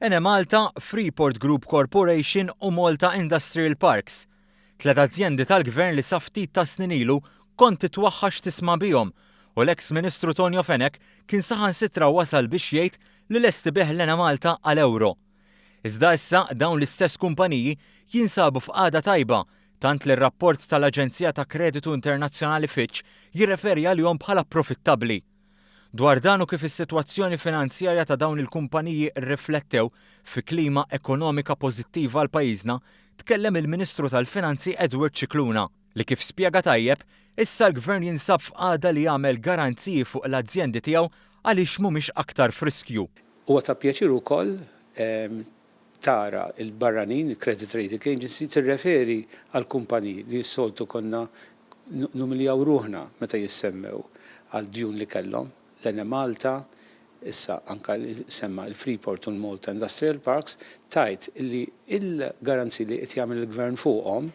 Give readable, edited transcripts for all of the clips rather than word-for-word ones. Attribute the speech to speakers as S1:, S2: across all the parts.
S1: Enemalta, Freeport Group Corporation u Malta Industrial Parks. Tlet azzjendi tal-gvern li sa ftit ta' snin ilu kont titwaħħax tisma' bihom u l-eks Ministru Tonio Fenech kien saħansitra wasal biex jgħid li lest ibeħ l-Enemalta għal-euro. Iżda issa dawn l-istess kumpaniji jinsabu f'qagħda tajba tant li r-rapport tal-Aġenzija ta' Kreditu Internazzjonali Fitch jirreferi għalihom bħala profittabbli. Dwar dan u kif is-sitwazzjoni finanzjarja ta' dawn il-kumpaniji rriflettew fi klima ekonomika pożittiva għal pajjiżna, tkellem il-Ministru tal-Finanzi Edward Cicluna li kif spjega tajjeb issa l-Gvern jinsab f'qagħda li jagħmel garanziji fuq l-azzjendi tiegħu għaliex mhumiex aktar friskju.
S2: Huwa ta' pjaċir ukoll tara il-barranin, il-Credit Rating Agency, tirreferi għal kumpaniji li s-soltu konna numiljaw ruħna meta jissemmew għal djun li kellhom. L-Enemalta, issa anka semma il-Freeport u l-Malta Industrial Parks, tajt li il-garanzi li qed jagħmel il-Gvern fuqhom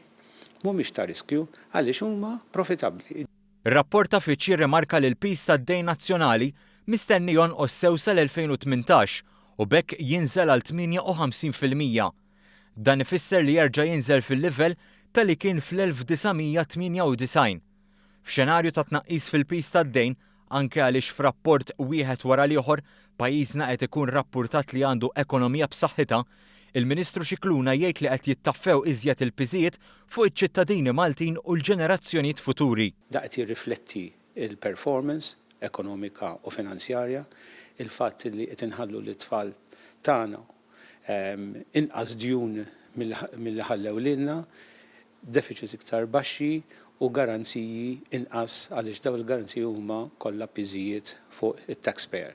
S2: mhumiex ta' riskju għaliex huma profitabbli.
S1: Ir-rapport ta' Fitch jirrimarka li l-pis tad-dejn nazzjonali mistenni jonqos sal-2018 u bekk jinżel għal 58%. Dan ifisser li jerġa' jinżel fil-livell tal-li kien fl-1998. F'xenarju ta' tnaqqis fil-pis tad-dejn anke għaliex f'rapport wieħed wara l-ieħor pajjiżna qed ikun rappurtat li għandu ekonomija b'saħħitha, il-Ministru Cicluna jgħid li qed jittaffew iżjed il-piżijiet fuq iċ-ċittadini Maltin u l-ġenerazzjonijiet futuri.
S2: Da qed jirrifletti il-performance ekonomika u finanzjarja, il-fatt li qed inħallu l-tfal tagħna inqas djun milli ħallew lilna, deficits iktar baxxi u garanziji inqas għaliex dawn il-garanziji huma kollha piżijiet fuq it-taxpayer.